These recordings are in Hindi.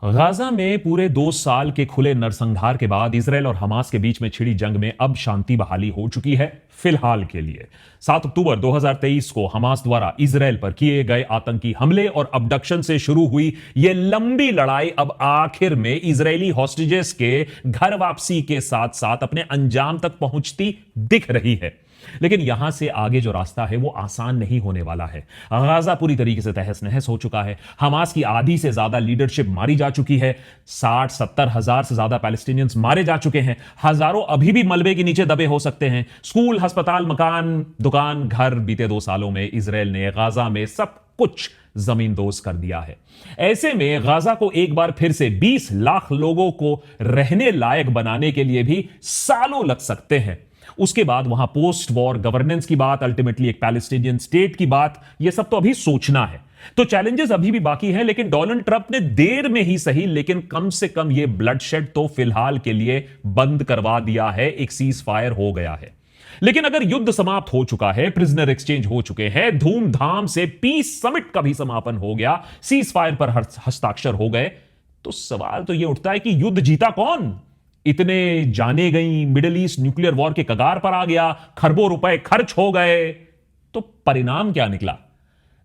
गाजा में पूरे 2 साल के खुले नरसंहार के बाद इजरायल और हमास के बीच में छिड़ी जंग में अब शांति बहाली हो चुकी है फिलहाल के लिए। 7 अक्टूबर 2023 को हमास द्वारा इजरायल पर किए गए आतंकी हमले और अबडक्शन से शुरू हुई यह लंबी लड़ाई अब आखिर में इजरायली हॉस्टेजेस के घर वापसी के साथ साथ अपने अंजाम तक पहुंचती दिख रही है। लेकिन यहां से आगे जो रास्ता है वो आसान नहीं होने वाला है। गाजा पूरी तरीके से तहस नहस हो चुका है। हमास की आधी से ज्यादा लीडरशिप मारी जा चुकी है। 60-70 हजार से ज्यादा पैलेस्टीनियंस मारे जा चुके हैं। हजारों अभी भी मलबे के नीचे दबे हो सकते हैं। स्कूल, अस्पताल, मकान, दुकान, घर बीते 2 सालों में इजरायल ने गाजा में सब कुछ जमींदोज कर दिया है। ऐसे में गाजा को एक बार फिर से 20 लाख लोगों को रहने लायक बनाने के लिए भी सालों लग सकते हैं। उसके बाद वहां पोस्ट वॉर गवर्नेंस की बात, अल्टीमेटली एक पैलेस्टीनियन स्टेट की बात, यह सब तो अभी सोचना है। तो चैलेंजेस अभी भी बाकी हैं, लेकिन डोनाल्ड ट्रंप ने देर में ही सही लेकिन कम से कम यह ब्लडशेड तो फिलहाल के लिए बंद करवा दिया है। एक सीज फायर हो गया है। लेकिन अगर युद्ध समाप्त हो चुका है, प्रिजनर एक्सचेंज हो चुके हैं, धूमधाम से पीस समिट का भी समापन हो गया, सीज फायर पर हस्ताक्षर हो गए, तो सवाल तो यह उठता है कि युद्ध जीता कौन? इतने जाने गई मिडिल ईस्ट न्यूक्लियर वॉर के कगार पर आ गया, खरबों रुपए खर्च हो गए, तो परिणाम क्या निकला?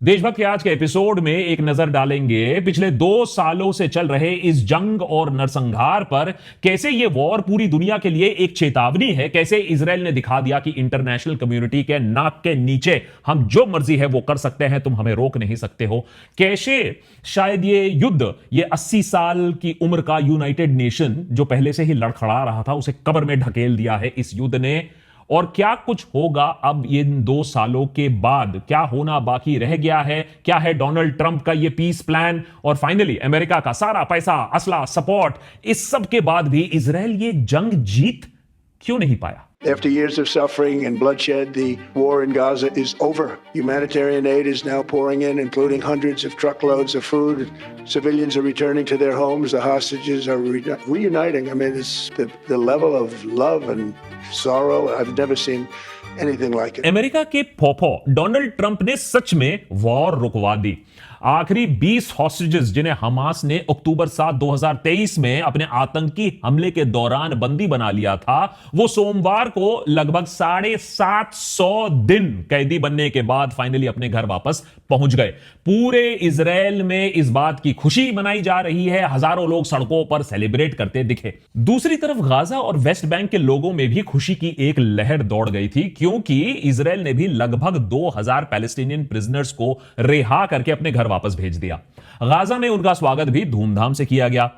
देशभक्त के आज के एपिसोड में एक नजर डालेंगे पिछले 2 सालों से चल रहे इस जंग और नरसंहार पर। कैसे यह वॉर पूरी दुनिया के लिए एक चेतावनी है, कैसे इजरायल ने दिखा दिया कि इंटरनेशनल कम्युनिटी के नाक के नीचे हम जो मर्जी है वो कर सकते हैं, तुम हमें रोक नहीं सकते हो। कैसे शायद ये युद्ध, ये 80 साल की उम्र का यूनाइटेड नेशन जो पहले से ही लड़खड़ा रहा था, उसे कब्र में ढकेल दिया है इस युद्ध ने। और क्या कुछ होगा अब इन 2 सालों के बाद? क्या होना बाकी रह गया है? क्या है डोनाल्ड ट्रंप का यह पीस प्लान? और फाइनली अमेरिका का सारा पैसा, असला, सपोर्ट, इस सब के बाद भी इजरायल ये जंग जीत क्यों नहीं पाया? After years of suffering and bloodshed, the war in Gaza is over. Humanitarian aid is now pouring in, including hundreds of truckloads of food. Civilians are returning to their homes. The hostages are reuniting. I mean, it's the level of love and sorrow, I've never seen anything like it. America के पोपो डोनाल्ड ट्रंप ने सच में वॉर रुकवा दी। आखिरी 20 हॉस्टेजेस जिन्हें हमास ने अक्टूबर 7, 2023 में अपने आतंकी हमले के दौरान बंदी बना लिया था, वो सोमवार को लगभग 750 दिन कैदी बनने के बाद फाइनली अपने घर वापस पहुंच गए। पूरे इजरायल में इस बात की खुशी मनाई जा रही है। हजारों लोग सड़कों पर सेलिब्रेट करते दिखे। दूसरी तरफ गाजा और वेस्ट बैंक के लोगों में भी खुशी की एक लहर दौड़ गई थी, क्योंकि इजरायल ने भी लगभग 2000 पैलेस्टीनियन प्रिजनर्स को रिहा करके अपने घर वापस भेज दिया। गाजा में उनका स्वागत भी धूमधाम से किया गया।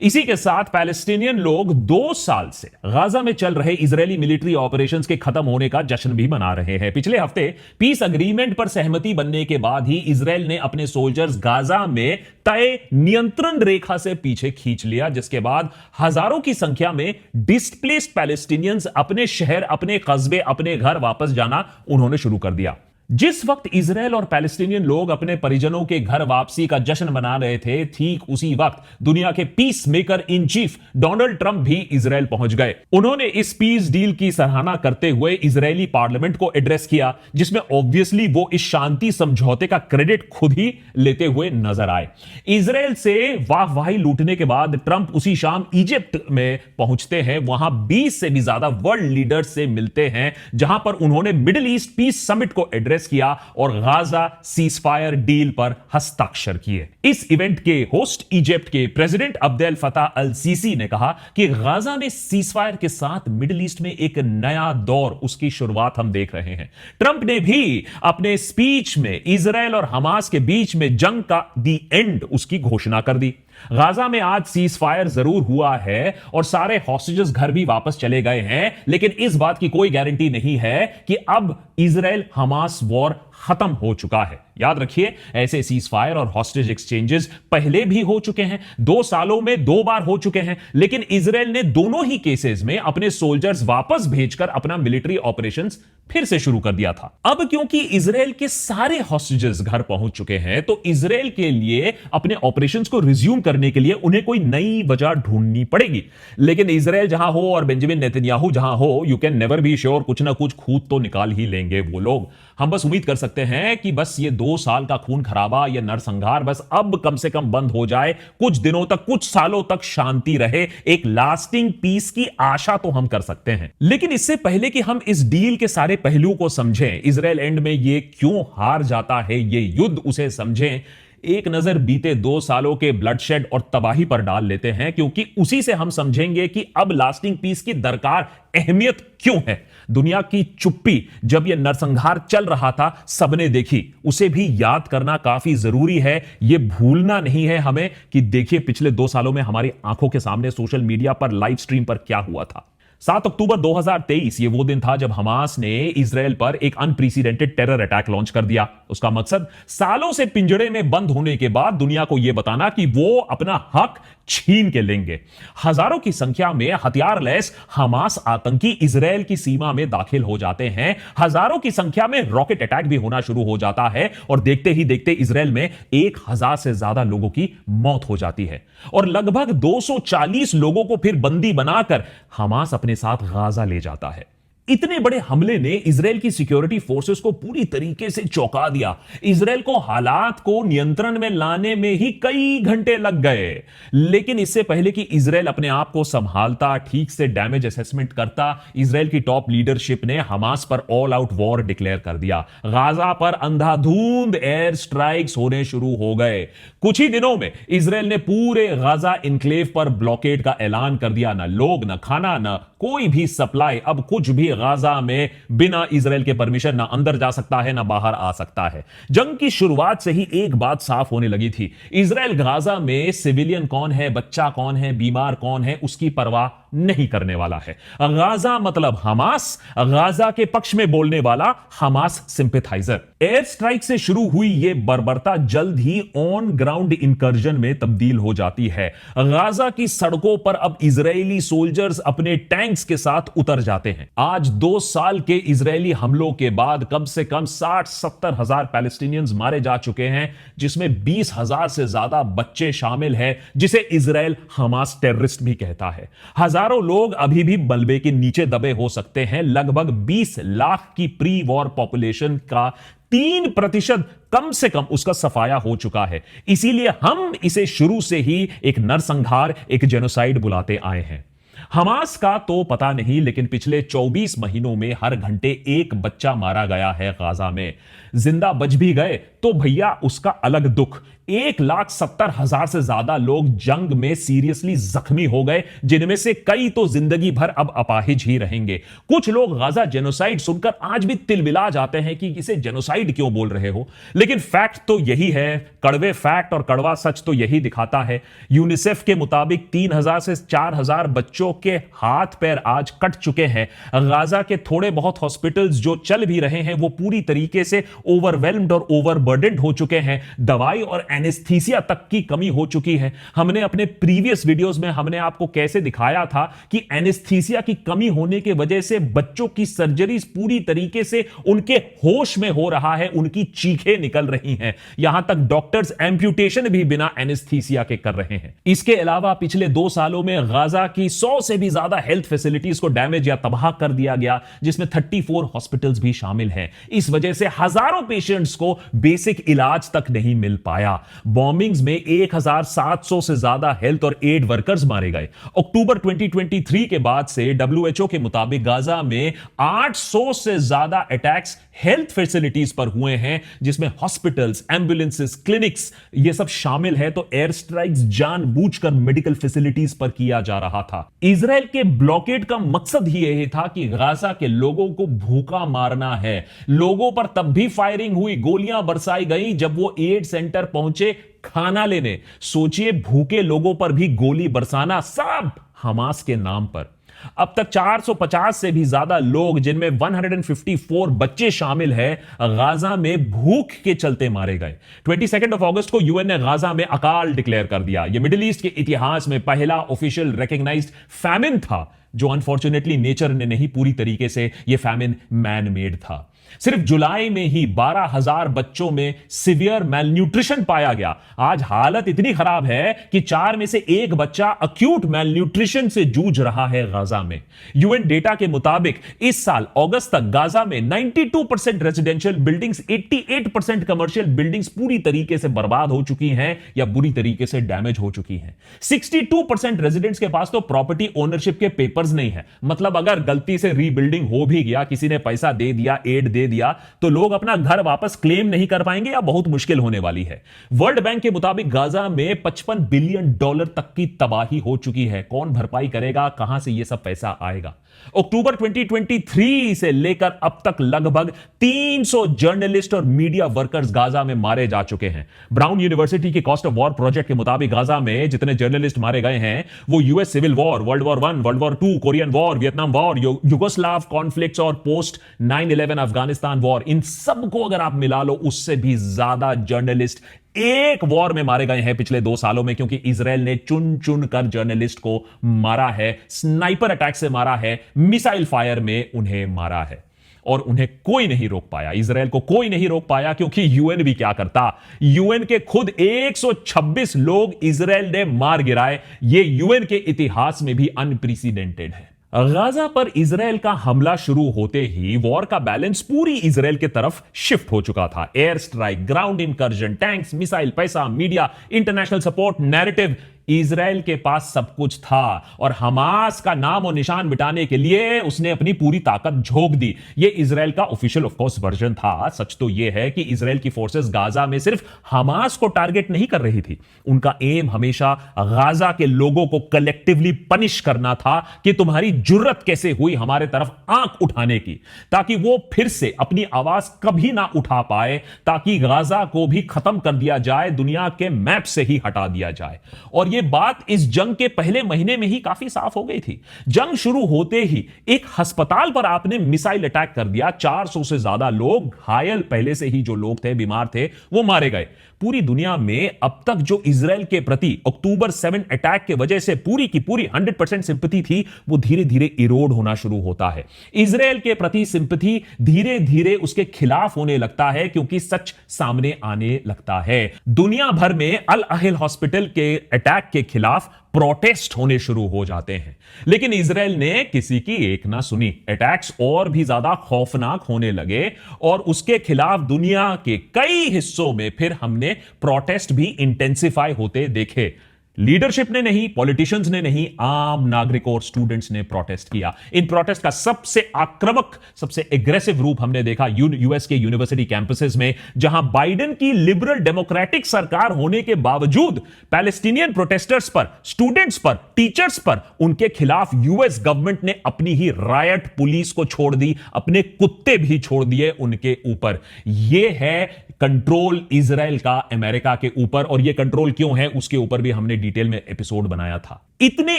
इसी के साथ पैलेस्टीनियन लोग 2 साल से गाजा में चल रहे इजरायली मिलिट्री ऑपरेशंस के खत्म होने का जश्न भी मना रहे हैं। पिछले हफ्ते पीस अग्रीमेंट पर सहमति बनने के बाद ही इजरायल ने अपने सोल्जर्स गाजा में तय नियंत्रण रेखा से पीछे खींच लिया, जिसके बाद हजारों की संख्या में डिस्प्लेस्ड पैलेस्टीनियंस अपने शहर, अपने कस्बे, अपने घर वापस जाना उन्होंने शुरू कर दिया। जिस वक्त इजरायल और पैलेस्टीनियन लोग अपने परिजनों के घर वापसी का जश्न मना रहे थे, ठीक उसी वक्त दुनिया के peace maker in chief Donald Trump भी इजरायल पहुंच गए। उन्होंने इस पीस डील की सराहना करते हुए इजरायली पार्लियामेंट को एड्रेस किया, जिसमें ऑब्वियसली वो इस शांति समझौते का क्रेडिट खुद ही लेते हुए नजर आए। इजरायल से वाहवाही लूटने के बाद ट्रंप उसी शाम इजिप्ट में पहुंचते हैं। वहां 20 से भी ज्यादा वर्ल्ड लीडर्स से मिलते हैं, जहां पर उन्होंने मिडिल ईस्ट पीस समिट को एड्रेस किया और गाजा सीजफायर डील पर हस्ताक्षर किए। इस इवेंट के होस्ट इजिप्ट के प्रेसिडेंट अब्देल फताह अल सीसी ने कहा कि गाजा में सीजफायर के साथ मिडिल ईस्ट में एक नया दौर, उसकी शुरुआत हम देख रहे हैं। ट्रंप ने भी अपने स्पीच में इजरायल और हमास के बीच में जंग का दी एंड उसकी घोषणा कर दी। गाजा में आज सीज फायर जरूर हुआ है और सारे हॉस्टेजेस घर भी वापस चले गए हैं, लेकिन इस बात की कोई गारंटी नहीं है कि अब इजरायल हमास वॉर खत्म हो चुका है। याद रखिए, ऐसे सीज फायर और हॉस्टेज एक्सचेंजेस पहले भी हो चुके हैं, 2 सालों में 2 बार हो चुके हैं, लेकिन इजरायल ने दोनों ही केसेस में अपने सोल्जर्स वापस भेजकर अपना मिलिट्री ऑपरेशंस फिर से शुरू कर दिया था। अब क्योंकि इजरायल के सारे हॉस्टेजेस घर पहुंच चुके हैं, तो इजरायल के लिए अपने ऑपरेशंस को रिज्यूम करने के लिए उन्हें कोई नई वजह ढूंढनी पड़ेगी। लेकिन इजरायल जहां हो और बेंजामिन नेतन्याहू जहां हो, you can never be sure, कुछ ना कुछ खूद तो निकाल ही लेंगे वो लोग। हम बस उम्मीद कर सकते सकते हैं कि बस ये 2 साल का खून खराबा, ये नरसंहार बस अब कम से कम बंद हो जाए, कुछ दिनों तक, कुछ सालों तक शांति रहे, एक लास्टिंग पीस की आशा तो हम कर सकते हैं। लेकिन इससे पहले कि हम इस डील के सारे पहलुओं को समझें, इजराइल एंड में ये क्यों हार जाता है, ये युद्ध उसे समझें, एक नजर बीते 2 सालों के ब्लडशेड और तबाही पर डाल लेते हैं, क्योंकि उसी से हम समझेंगे कि अब लास्टिंग पीस की दरकार, अहमियत क्यों है। दुनिया की चुप्पी जब यह नरसंहार चल रहा था, सबने देखी, उसे भी याद करना काफी जरूरी है। यह भूलना नहीं है हमें कि देखिए पिछले 2 सालों में हमारी आंखों के सामने सोशल मीडिया पर, लाइव स्ट्रीम पर क्या हुआ था। 7 अक्टूबर 2023 ये वो दिन था जब हमास ने इजराइल पर एक अनप्रेसिडेंटेड टेरर अटैक लॉन्च कर दिया। उसका मकसद सालों से पिंजड़े में बंद होने के बाद दुनिया को यह बताना कि वो अपना हक छीन के लेंगे। हजारों की संख्या में हथियार लैस हमास आतंकी इजराइल की सीमा में दाखिल हो जाते हैं। हजारों की संख्या में रॉकेट अटैक भी होना शुरू हो जाता है और देखते ही देखते इजराइल में 1000 से ज्यादा लोगों की मौत हो जाती है और लगभग 240 लोगों को फिर बंदी बनाकर हमास अपने साथ गाजा ले जाता है। इतने बड़े हमले ने इजराइल की सिक्योरिटी फोर्सेस को पूरी तरीके से चौंका दिया। इजराइल को हालात को नियंत्रण में लाने में ही कई घंटे लग गए। लेकिन इससे पहले कि इजराइल अपने आप को संभालता, ठीक से डैमेज असेसमेंट करता, इजराइल की टॉप लीडरशिप ने हमास पर ऑल आउट वॉर डिक्लेयर कर दिया। गाजा पर अंधाधुंध एयर स्ट्राइक्स होने शुरू हो गए। कुछ ही दिनों में इजराइल ने पूरे गाजा इनक्लेव पर ब्लॉकेड का ऐलान कर दिया। ना लोग, ना खाना, ना कोई भी सप्लाई, अब कुछ भी गाजा में बिना इजराइल के परमिशन ना अंदर जा सकता है, ना बाहर आ सकता है। जंग की शुरुआत से ही एक बात साफ होने लगी थी, इजराइल गाजा में सिविलियन कौन है, बच्चा कौन है, बीमार कौन है, उसकी परवाह नहीं करने वाला है। गाजा मतलब हमास, गाजा के पक्ष में बोलने वाला हमास सिंपैथाइजर। एयर स्ट्राइक से शुरू हुई यह बर्बरता जल्द ही ऑन ग्राउंड इंकर्जन में तब्दील हो जाती है। गाजा की सड़कों पर अब इजरायली सोल्जर्स अपने टैंक्स के साथ उतर जाते हैं। आज 2 साल के इजरायली हमलों के बाद कम से कम 60-70 हजार पैलेस्टीनियंस मारे जा चुके हैं, जिसमें 20,000 से ज्यादा बच्चे शामिल हैं, जिसे इजराइल हमास टेररिस्ट भी कहता है। हजारों लोग अभी भी मलबे के नीचे दबे हो सकते हैं। लगभग 20 लाख की प्री वॉर पॉपुलेशन का 3% कम से कम उसका सफाया हो चुका है। इसीलिए हम इसे शुरू से ही एक नरसंहार, एक जेनोसाइड बुलाते आए हैं। हमास का तो पता नहीं, लेकिन पिछले 24 महीनों में हर घंटे एक बच्चा मारा गया है गाजा में। जिंदा बच भी गए तो भैया उसका अलग दुख। 1,70,000 से ज्यादा लोग जंग में सीरियसली जख्मी हो गए, जिनमें से कई तो जिंदगी भर अब अपाहिज ही रहेंगे। कुछ लोग गाजा जेनोसाइड सुनकर आज भी तिलमिला जाते हैं कि इसे जेनोसाइड क्यों बोल रहे हो, लेकिन फैक्ट तो यही है। कड़वे फैक्ट और कड़वा सच तो यही दिखाता है। यूनिसेफ के मुताबिक 3,000 से 4,000 बच्चों के हाथ पैर आज कट चुके हैं। गाजा के थोड़े बहुत हॉस्पिटल्स जो चल भी रहे हैं वो पूरी तरीके से ओवरवेल्म्ड और ओवरबर्डन्ड हो चुके हैं। दवाई और एनेस्थीसिया तक की कमी हो चुकी है। हमने अपने प्रीवियस वीडियोस में हमने आपको कैसे दिखाया था कि एनेस्थीसिया की कमी होने की वजह से बच्चों की सर्जरीज पूरी तरीके से उनके होश में हो रहा है, उनकी चीखें निकल रही हैं। यहां तक डॉक्टर्स एम्प्यूटेशन भी बिना एनेस्थीसिया के कर रहे हैं। इसके अलावा पिछले 2 सालों में गाजा की 100 से भी ज्यादा हेल्थ फैसिलिटीज को डैमेज या तबाह कर दिया गया, जिसमें 34 हॉस्पिटल्स भी शामिल हैं। इस वजह से हजारों पेशेंट्स को बेसिक इलाज तक नहीं मिल पाया। बॉम्बिंग्स में 1,700 से ज्यादा हेल्थ और एड वर्कर्स मारे गए। अक्टूबर 2023 के बाद से डब्ल्यूएचओ के मुताबिक गाजा में 800 से ज्यादा अटैक्स हेल्थ फैसिलिटीज पर हुए हैं, जिसमें हॉस्पिटल्स, एम्बुलेंसेस, क्लिनिक्स ये सब शामिल है। तो एयर स्ट्राइक्स जानबूझकर मेडिकल फैसिलिटीज पर किया जा रहा था। इजराइल के ब्लॉकेड का मकसद ही यही था कि गाजा के लोगों को भूखा मारना है। लोगों पर तब भी फायरिंग हुई, गोलियां बरसाई गई जब वो एड सेंटर पहुंचे खाना लेने। सोचिए, भूखे लोगों पर भी गोली बरसाना, सब हमास के नाम पर। अब तक 450 से भी ज्यादा लोग, जिनमें 154 बच्चे शामिल हैं, गाजा में भूख के चलते मारे गए। 22 अगस्त को यूएन ने गाजा में अकाल डिक्लेयर कर दिया। यह मिडिल ईस्ट के इतिहास में पहला ऑफिशियल रिकॉग्नाइज्ड फैमिन था, जो अनफॉर्चुनेटली नेचर ने नहीं, पूरी तरीके से यह फैमिन मैन मेड था। सिर्फ जुलाई में ही 12,000 बच्चों में सिवियर मैलन्यूट्रिशन पाया गया। आज हालत इतनी खराब है कि 4 में से 1 बच्चा अक्यूट मैलन्यूट्रिशन से जूझ रहा है गाजा में। यूएन डेटा के मुताबिक इस साल अगस्त तक गाजा में 92% रेजिडेंशियल बिल्डिंग्स, 88% कमर्शियल बिल्डिंग्स पूरी तरीके से बर्बाद हो चुकी हैं या बुरी तरीके से डैमेज हो चुकी हैं। 62% रेजिडेंट्स के पास तो प्रॉपर्टी ओनरशिप के पेपर्स नहीं है। मतलब अगर गलती से रीबिल्डिंग हो भी गया, किसी ने पैसा दे दिया, एड दे दिया, तो लोग अपना घर वापस क्लेम नहीं कर पाएंगे या बहुत मुश्किल होने वाली है। वर्ल्ड बैंक के मुताबिक गाजा में $55 बिलियन तक की तबाही हो चुकी है। कौन भरपाई करेगा? कहां से यह सब पैसा आएगा? अक्टूबर 2023 से लेकर अब तक लगभग 300 जर्नलिस्ट और मीडिया वर्कर्स गाजा में मारे जा चुके हैं। ब्राउन यूनिवर्सिटी की कॉस्ट ऑफ वॉर प्रोजेक्ट के मुताबिक गाजा में जितने जर्नलिस्ट मारे गए हैं वो US civil war, world war 1, world war 2, Korean war, Vietnam war, Yugoslav conflicts और पोस्ट 9/11 अफगानिस्तान वॉर, इन सबको अगर आप मिला लो उससे भी ज्यादा जर्नलिस्ट एक वॉर में मारे गए हैं पिछले 2 सालों में, क्योंकि इजराइल ने चुन चुन कर जर्नलिस्ट को मारा है, स्नाइपर अटैक से मारा है, मिसाइल फायर में उन्हें मारा है और उन्हें कोई नहीं रोक पाया। इजराइल को कोई नहीं रोक पाया क्योंकि यूएन भी क्या करता, यूएन के खुद 126 लोग इजराइल ने मार गिराए। यह यूएन के इतिहास में भी अनप्रेसिडेंटेड है। गाजा पर इजराइल का हमला शुरू होते ही वॉर का बैलेंस पूरी इजराइल के तरफ शिफ्ट हो चुका था। Air strike, ground incursion, tanks, missile, पैसा, media, international support, narrative, Israel के पास सब कुछ था और हमास का नाम और निशान मिटाने के लिए उसने अपनी पूरी ताकत झोंक दी। यह इजराइल का ऑफिशियल ऑफ कोर्स वर्जन था। सच तो यह है कि इजराइल की फोर्सेस गाजा में सिर्फ हमास को टारगेट नहीं कर रही थी, उनका एम हमेशा गाजा के लोगों को कलेक्टिवली पनिश करना था कि तुम्हारी जुर्रत कैसे हुई हमारे तरफ आंख उठाने की, ताकि वो फिर से अपनी आवाज कभी ना उठा पाए, ताकि गाजा को भी खत्म कर दिया जाए, दुनिया के मैप से ही हटा दिया जाए। और यह बात इस जंग के पहले महीने में ही काफी साफ हो गई थी। जंग शुरू होते ही एक अस्पताल पर आपने मिसाइल अटैक कर दिया, 400 से ज्यादा लोग घायल, पहले से ही जो लोग थे बीमार थे वो मारे गए। पूरी दुनिया में अब तक जो इजराइल के प्रति अक्टूबर 7 अटैक के वजह से पूरी की पूरी 100% सिंपैथी थी वो धीरे धीरे इरोड होना शुरू होता है। इजराइल के प्रति सिंपैथी धीरे धीरे उसके खिलाफ होने लगता है क्योंकि सच सामने आने लगता है। दुनिया भर में अल अहिल हॉस्पिटल के अटैक के खिलाफ प्रोटेस्ट होने शुरू हो जाते हैं, लेकिन इजराइल ने किसी की एक ना सुनी। अटैक्स और भी ज्यादा खौफनाक होने लगे और उसके खिलाफ दुनिया के कई हिस्सों में फिर हमने प्रोटेस्ट भी इंटेंसिफाई होते देखे। लीडरशिप ने नहीं, पॉलिटिशियंस ने नहीं, आम नागरिकों और स्टूडेंट्स ने प्रोटेस्ट किया। इन प्रोटेस्ट का सबसे आक्रामक, सबसे एग्रेसिव रूप हमने देखा यूएस के यूनिवर्सिटी कैंपसेस में, जहां बाइडेन की लिबरल डेमोक्रेटिक सरकार होने के बावजूद पैलेस्टीनियन प्रोटेस्टर्स पर, स्टूडेंट्स पर, टीचर्स पर, उनके खिलाफ यूएस गवर्नमेंट ने अपनी ही रायट पुलिस को छोड़ दी, अपने कुत्ते भी छोड़ दिए उनके ऊपर। यह है कंट्रोल इजराइल का अमेरिका के ऊपर, और यह कंट्रोल क्यों है उसके ऊपर भी हमने डिटेल में एपिसोड बनाया था। इतने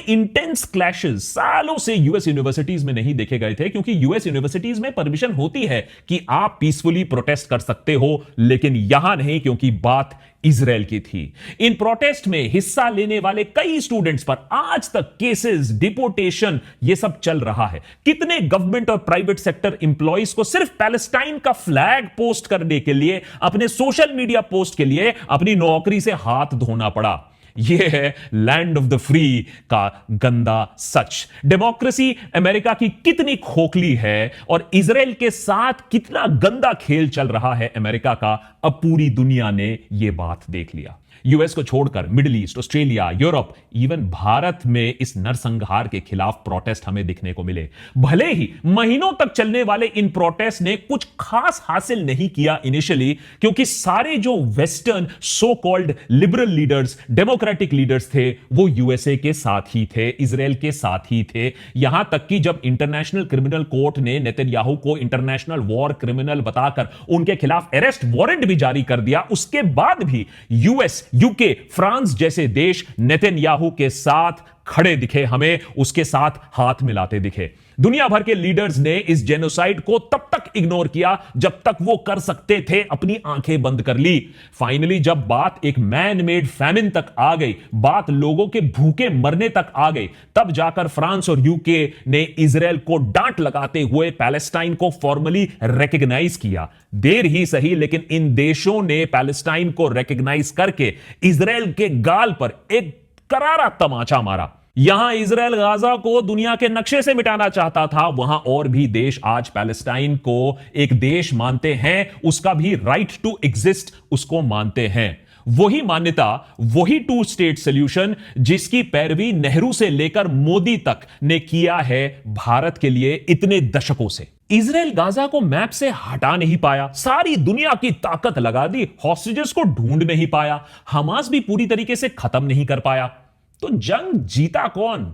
इंटेंस क्लैशेस सालों से यूएस यूनिवर्सिटीज में नहीं देखे गए थे, क्योंकि यूएस यूनिवर्सिटीज में परमिशन होती है कि आप पीसफुली प्रोटेस्ट कर सकते हो, लेकिन यहां नहीं, क्योंकि बात इजराइल की थी। इन प्रोटेस्ट में हिस्सा लेने वाले कई स्टूडेंट्स पर आज तक केसेस, डिपोटेशन, यह सब चल रहा है। कितने गवर्नमेंट और प्राइवेट सेक्टर एम्प्लॉइज को सिर्फ पैलेस्टाइन का फ्लैग पोस्ट करने के लिए, अपने सोशल मीडिया पोस्ट के लिए अपनी नौकरी से हाथ धोना पड़ा। यह है लैंड ऑफ द फ्री का गंदा सच। डेमोक्रेसी अमेरिका की कितनी खोखली है और इजराइल के साथ कितना गंदा खेल चल रहा है अमेरिका का, अब पूरी दुनिया ने यह बात देख लिया। यूएस को छोड़कर middle east, Australia, Europe, even Bharat में इस नरसंहार के खिलाफ प्रोटेस्ट हमें दिखने को मिले। भले ही महीनों तक चलने वाले इन प्रोटेस्ट ने कुछ खास हासिल नहीं किया इनिशियली, क्योंकि सारे जो western so called liberal leaders, democratic leaders थे, वो यूएसए के साथ ही थे, इजराइल के साथ ही थे। यहां तक कि जब इंटरनेशनल क्रिमिनल कोर्ट ने नेतन्याहू को इंटरनेशनल वॉर क्रिमिनल बताकर उनके खिलाफ अरेस्ट वारंट भी जारी कर दिया, उसके बाद भी यूएस, यूके, फ्रांस जैसे देश नेतन्याहू के साथ खड़े दिखे, हमें उसके साथ हाथ मिलाते दिखे। दुनिया भर के लीडर्स ने इस जेनोसाइड को तब तक इग्नोर किया जब तक वो कर सकते थे, अपनी आंखें बंद कर ली। फाइनली जब बात एक मैन मेड फैमिन तक आ गई, बात लोगों के भूखे मरने तक आ गई, तब जाकर फ्रांस और यूके ने इजराइल को डांट लगाते हुए पैलेस्टाइन को फॉर्मली रिकॉग्नाइज किया। देर ही सही, लेकिन इन देशों ने पैलेस्टाइन को रिकॉग्नाइज करके इजराइल के गाल पर एक करारा तमाचा मारा। यहां इजराइल गाजा को दुनिया के नक्शे से मिटाना चाहता था, वहां और भी देश आज पैलेस्टाइन को एक देश मानते हैं, उसका भी राइट टू एग्जिस्ट उसको मानते हैं। वही मान्यता, वही टू स्टेट सॉल्यूशन जिसकी पैरवी नेहरू से लेकर मोदी तक ने किया है भारत के लिए इतने दशकों से। इजराइल गाजा को मैप से हटा नहीं पाया, सारी दुनिया की ताकत लगा दी, हॉस्टेजेस को ढूंढ नहीं पाया, हमास भी पूरी तरीके से खत्म नहीं कर पाया। तो जंग जीता कौन?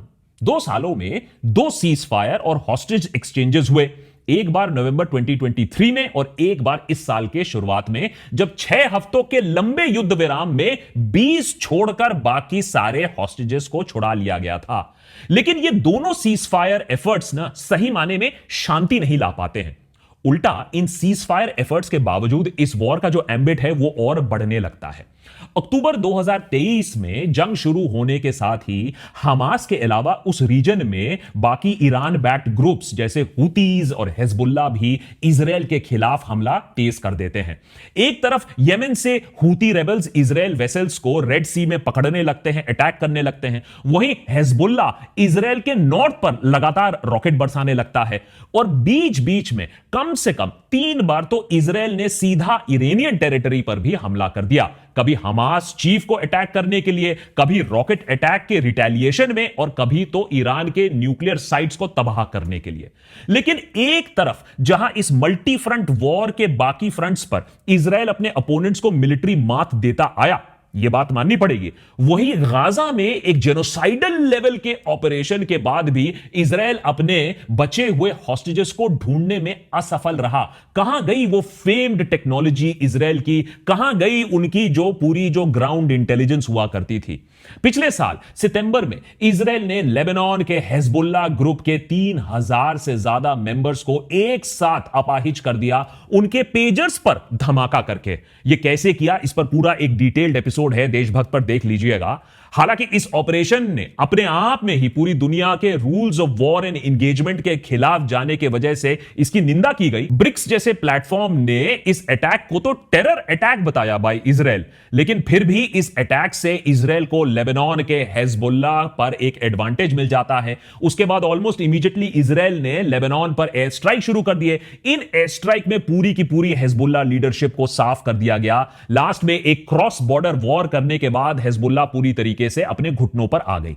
2 सालों में 2 सीज फायर और हॉस्टेज एक्सचेंजेस हुए, एक बार नवंबर 2023 में और एक बार इस साल के शुरुआत में, जब 6 हफ्तों के लंबे युद्ध विराम में 20 छोड़कर बाकी सारे हॉस्टेजेस को छुड़ा लिया गया था। लेकिन ये दोनों सीज फायर एफर्ट्स ना सही माने में शांति नहीं ला पाते हैं। उल्टा इन सीज फायर एफर्ट्स के बावजूद इस वॉर का जो एम्बिट है वो और बढ़ने लगता है। अक्टूबर 2023 में जंग शुरू होने के साथ ही हमास के अलावा उस रीजन में बाकी ईरान बैक्ड ग्रुप्स जैसे हुतीज और हिजबुल्लाह भी इजराइल के खिलाफ हमला तेज कर देते हैं। एक तरफ यमन से हुती रेबल्स इजराइल वेसल्स को रेड सी में पकड़ने लगते हैं, अटैक करने लगते हैं, वहीं हिजबुल्लाह इजराइल के नॉर्थ पर लगातार रॉकेट बरसाने लगता है। और बीच बीच में कम से कम 3 बार तो इजराइल ने सीधा इरानियन टेरिटरी पर भी हमला कर दिया, कभी हमास चीफ को अटैक करने के लिए, कभी रॉकेट अटैक के रिटेलिएशन में, और कभी तो ईरान के न्यूक्लियर साइट्स को तबाह करने के लिए। लेकिन एक तरफ जहां इस मल्टी फ्रंट वॉर के बाकी फ्रंट्स पर इजराइल अपने अपोनेंट्स को मिलिट्री मात देता आया, यह बात माननी पड़ेगी, वही गाजा में एक जेनोसाइडल लेवल के ऑपरेशन के बाद भी इजराइल अपने बचे हुए हॉस्टेजेस को ढूंढने में असफल रहा। कहां गई वो फेम्ड टेक्नोलॉजी इजराइल की? कहां गई उनकी जो पूरी जो ग्राउंड इंटेलिजेंस हुआ करती थी? पिछले साल सितंबर में इजराइल ने लेबनान के हिजबुल्लाह ग्रुप के 3000 से ज्यादा मेंबर्स को एक साथ अपाहिज कर दिया, उनके पेजर्स पर धमाका करके। यह कैसे किया, इस पर पूरा एक डिटेल्ड एपिसोड है, देशभक्त पर देख लीजिएगा। हालांकि इस ऑपरेशन ने अपने आप में ही पूरी दुनिया के rules of war and engagement के खिलाफ जाने के वजह से इसकी निंदा की गई। ब्रिक्स जैसे प्लेटफॉर्म ने इस अटैक को तो टेरर अटैक बताया बाय इजराइल, लेकिन फिर भी इस अटैक से इजराइल को लेबनान के हिजबुल्लाह पर एक एडवांटेज मिल जाता है। उसके बाद ऑलमोस्ट इमीडिएटली इजराइल ने लेबनान पर एयर स्ट्राइक शुरू कर दिए। इन एयर स्ट्राइक में पूरी की पूरी हिजबुल्लाह लीडरशिप को साफ कर दिया गया। लास्ट में एक क्रॉस बॉर्डर वॉर करने के बाद हिजबुल्लाह पूरी तरीके से अपने घुटनों पर आ गई।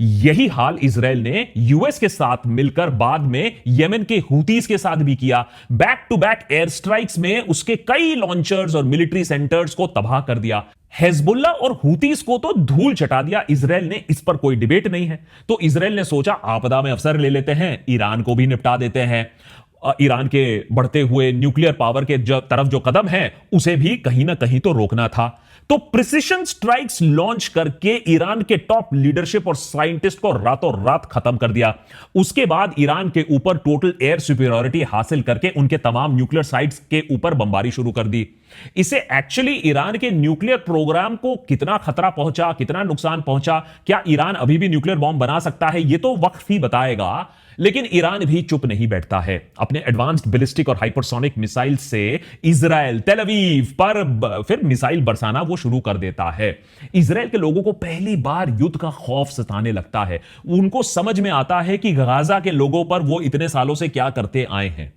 यही हाल इजराइल ने यूएस के साथ मिलकर बाद में यमन के हुतीज के साथ भी किया। Back to back air strikes में उसके कई लॉन्चर्स और मिलिट्री सेंटर्स को तबाह कर दिया। हिजबुल्लाह और हुतीज को तो धूल चटा दिया इजराइल ने, इस पर कोई डिबेट नहीं है। तो इजराइल ने सोचा आपदा में अवसर ले लेते हैं, ईरान को भी निपटा देते हैं। ईरान के बढ़ते हुए न्यूक्लियर पावर के तरफ जो कदम है उसे भी कहीं ना कहीं तो रोकना था। तो प्रिसिशन स्ट्राइक्स लॉन्च करके ईरान के टॉप लीडरशिप और साइंटिस्ट को रातों रात खत्म कर दिया। उसके बाद ईरान के ऊपर टोटल एयर सुपीरियरिटी हासिल करके उनके तमाम न्यूक्लियर साइट्स के ऊपर बमबारी शुरू कर दी। इसे एक्चुअली ईरान के न्यूक्लियर प्रोग्राम को कितना खतरा पहुंचा, कितना नुकसान पहुंचा, क्या ईरान अभी भी न्यूक्लियर बॉम्ब बना सकता है, यह तो वक्त ही बताएगा। लेकिन ईरान भी चुप नहीं बैठता है। अपने एडवांस्ड बैलिस्टिक और हाइपरसोनिक मिसाइल से इजराइल तेल अवीव पर फिर मिसाइल बरसाना वो शुरू कर देता है। इजराइल के लोगों को पहली बार युद्ध का खौफ सताने लगता है। उनको समझ में आता है कि गाजा के लोगों पर वो इतने सालों से क्या करते आए हैं।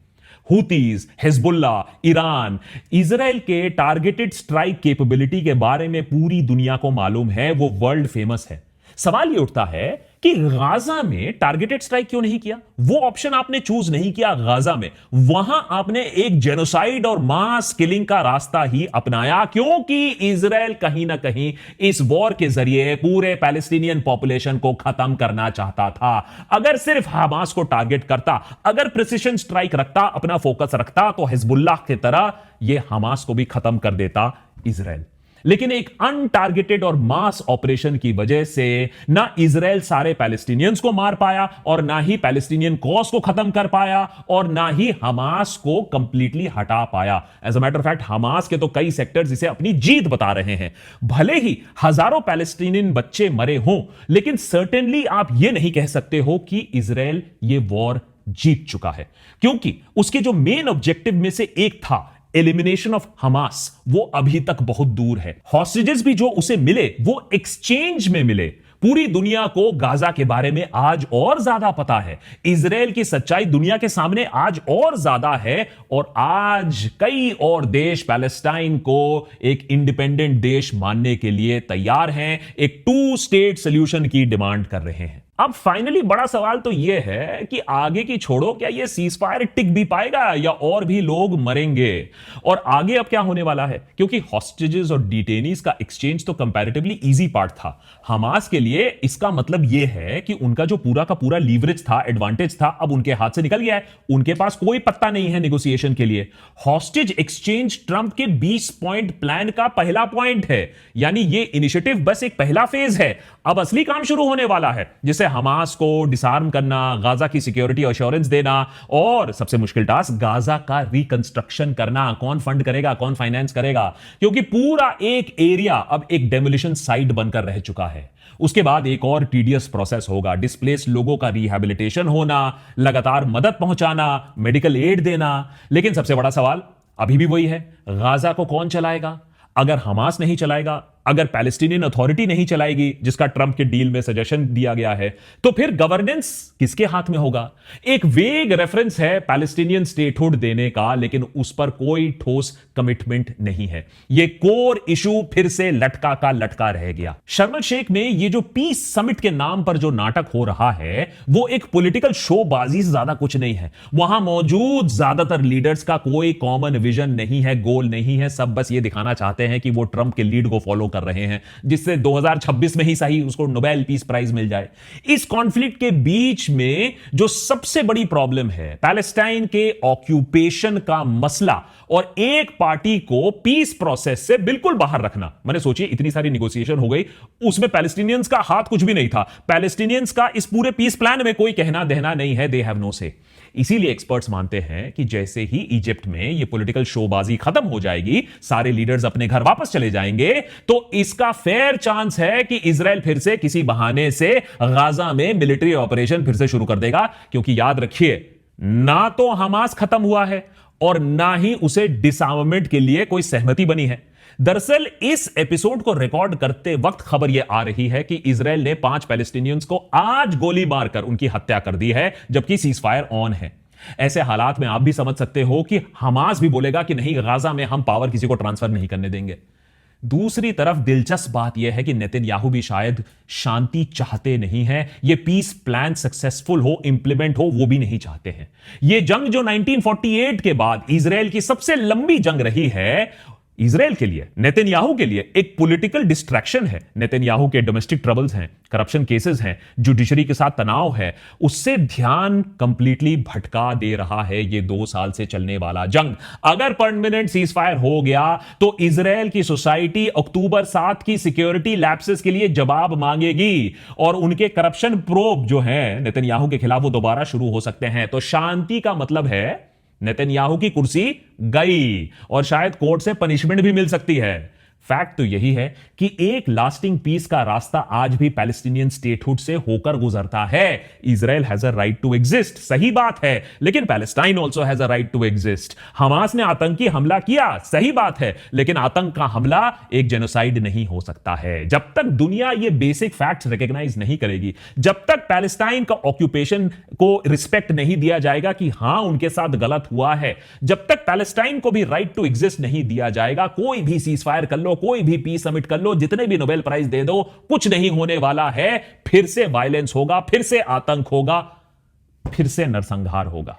हुतीज, हिजबुल्लाह, ईरान, इजराइल के टारगेटेड स्ट्राइक कैपेबिलिटी के बारे में पूरी दुनिया को मालूम है, वो वर्ल्ड फेमस है। सवाल यह उठता है कि गाजा में टारगेटेड स्ट्राइक क्यों नहीं किया? वो ऑप्शन आपने चूज नहीं किया गाजा में, वहां आपने एक जेनोसाइड और मास किलिंग का रास्ता ही अपनाया, क्योंकि इजराइल कहीं ना कहीं इस वॉर के जरिए पूरे पैलेस्टीनियन पॉपुलेशन को खत्म करना चाहता था। अगर सिर्फ हमास को टारगेट करता, अगर प्रिसिशन स्ट्राइक रखता, अपना फोकस रखता, तो हिजबुल्लाह की तरह यह हमास को भी खत्म कर देता इजराइल। लेकिन एक अनटारगेटेड और मास ऑपरेशन की वजह से ना इजराइल सारे पैलेस्टीनियंस को मार पाया और ना ही पैलेस्टीनियन कॉज को खत्म कर पाया और ना ही हमास को कंप्लीटली हटा पाया। As a matter of fact Hamas के तो कई सेक्टर्स इसे अपनी जीत बता रहे हैं। भले ही हजारों पैलेस्टीनियन बच्चे मरे हों, लेकिन सर्टेनली आप यह नहीं कह सकते हो कि इजराइल ये वॉर जीत चुका है, क्योंकि उसके जो मेन ऑब्जेक्टिव में से एक था एलिमिनेशन ऑफ हमास, वो अभी तक बहुत दूर है। हॉस्टेजेस भी जो उसे मिले वो एक्सचेंज में मिले। पूरी दुनिया को गाजा के बारे में आज और ज्यादा पता है, इजराइल की सच्चाई दुनिया के सामने आज और ज्यादा है और आज कई और देश पैलेस्टाइन को एक इंडिपेंडेंट देश मानने के लिए तैयार हैं, एक 2 स्टेट सॉल्यूशन की डिमांड कर रहे हैं। अब फाइनली बड़ा सवाल तो यह है कि आगे की छोड़ो, क्या यह सीजफायर टिक भी पाएगा या और भी लोग मरेंगे? और आगे अब क्या होने वाला है, क्योंकि हॉस्टेजेस और डिटेनीज का एक्सचेंज तो कंपैरेटिवली इजी पार्ट था। हमास के लिए इसका मतलब यह है कि उनका जो पूरा का पूरा लीवरेज था, एडवांटेज था, अब उनके हाथ से निकल गया है। उनके पास कोई पत्ता नहीं है नेगोशिएशन के लिए। हॉस्टेज एक्सचेंज ट्रंप के 20 पॉइंट प्लान का पहला पॉइंट है, यानी यह इनिशिएटिव बस एक पहला फेज है। अब असली काम शुरू होने वाला है, जिसे हमास को डिसआर्म करना, गाजा की सिक्योरिटी अश्योरेंस देना और सबसे मुश्किल टास्क गाजा का रिकंस्ट्रक्शन करना। कौन फंड करेगा, कौन फाइनेंस करेगा, क्योंकि पूरा एक एरिया अब एक डेमोलिशन साइट बनकर रह चुका है। उसके बाद एक और टीडियस प्रोसेस होगा, डिस्प्लेस लोगों का रिहैबिलिटेशन होना, लगातार मदद पहुंचाना, मेडिकल एड देना। लेकिन सबसे बड़ा सवाल अभी भी वही है, गाजा को कौन चलाएगा? अगर हमास नहीं चलाएगा, अगर पैलेस्टीनियन अथॉरिटी नहीं चलाएगी, जिसका ट्रंप के डील में सजेशन दिया गया है, तो फिर गवर्नेंस किसके हाथ में होगा? एक वेग रेफरेंस है पैलेस्टीनियन स्टेटहुड देने का, लेकिन उस पर कोई ठोस कमिटमेंट नहीं है। यह कोर इशू फिर से लटका का लटका रह गया। शर्म शेख में यह जो पीस समिट के नाम पर जो नाटक हो रहा है, वो एक पॉलिटिकल शोबाजी से ज्यादा कुछ नहीं है। वहां मौजूद ज्यादातर लीडर्स का कोई कॉमन विजन नहीं है, गोल नहीं है। सब बस यह दिखाना चाहते हैं कि वो ट्रंप के लीड को फॉलो कर रहे हैं, जिससे 2026 में ही सही उसको नोबेल पीस प्राइज मिल जाए। इस कॉन्फ्लिक्ट के बीच में जो सबसे बड़ी प्रॉब्लम है, पैलेस्टाइन के ऑक्यूपेशन का मसला और एक पार्टी को पीस प्रोसेस से बिल्कुल बाहर रखना। मैंने सोचिए इतनी सारी निगोशिएशन हो गई, उसमें पैलेस्टीनियंस का हाथ कुछ भी नहीं था। पैलेस्टीनियंस का इस पूरे पीस प्लान में कोई कहना देना नहीं है, दे हैव नो से। इसीलिए एक्सपर्ट्स मानते हैं कि जैसे ही इजिप्ट में ये पॉलिटिकल शोबाजी खत्म हो जाएगी, सारे लीडर्स अपने घर वापस चले जाएंगे, तो इसका फेयर चांस है कि इजराइल फिर से किसी बहाने से गाजा में मिलिट्री ऑपरेशन फिर से शुरू कर देगा। क्योंकि याद रखिए, ना तो हमास खत्म हुआ है और ना ही उसे डिसआर्ममेंट के लिए कोई सहमति बनी है। दरअसल इस एपिसोड को रिकॉर्ड करते वक्त खबर यह आ रही है कि इजराइल ने 5 पैलेस्टीनियंस को आज गोली मारकर उनकी हत्या कर दी है, जबकि सीजफायर ऑन है। ऐसे हालात में आप भी समझ सकते हो कि हमास भी बोलेगा कि नहीं, गाजा में हम पावर किसी को ट्रांसफर नहीं करने देंगे। दूसरी तरफ दिलचस्प बात यह है कि नेतन्याहू भी शायद शांति चाहते नहीं हैं। यह पीस प्लान सक्सेसफुल हो, इंप्लीमेंट हो, वो भी नहीं चाहते हैं। यह जंग जो 1948 के बाद इजराइल की सबसे लंबी जंग रही है, इजराइल के लिए, नेतन्याहू के लिए एक पॉलिटिकल डिस्ट्रैक्शन है। नेतन्याहू के डोमेस्टिक ट्रबल्स हैं, करप्शन केसेस हैं, जुडिशरी के साथ तनाव है, उससे ध्यान कंप्लीटली भटका दे रहा है ये 2 साल से चलने वाला जंग। अगर परमानेंट सीजफायर हो गया तो इजराइल की सोसाइटी अक्टूबर 7 की सिक्योरिटी लैप्सेस के लिए जवाब मांगेगी और उनके करप्शन प्रोब जो है नेतन्याहू के खिलाफ वो दोबारा शुरू हो सकते हैं। तो शांति का मतलब है नेतन्याहू की कुर्सी गई और शायद कोर्ट से पनिशमेंट भी मिल सकती है। फैक्ट तो यही है कि एक लास्टिंग पीस का रास्ता आज भी पैलेस्टीनियन स्टेटहुड से होकर गुजरता है। Israel has a right to exist, सही बात है, लेकिन Palestine also has a right to exist. Hamas ने आतंकी हमला किया, सही बात है, लेकिन आतंक का हमला एक जेनोसाइड नहीं हो सकता है। जब तक दुनिया ये बेसिक फैक्ट्स रिकॉग्नाइज नहीं करेगी, जब तक पैलेस्टाइन का ऑक्यूपेशन को रिस्पेक्ट नहीं दिया जाएगा कि हां उनके साथ गलत हुआ है, जब तक पैलेस्टाइन को भी राइट टू एग्जिस्ट नहीं दिया जाएगा, कोई भी सीजफायर कर लो, कोई भी पीस समिट कर लो, जितने भी नोबेल प्राइज दे दो, कुछ नहीं होने वाला है। फिर से वायलेंस होगा, फिर से आतंक होगा, फिर से नरसंहार होगा।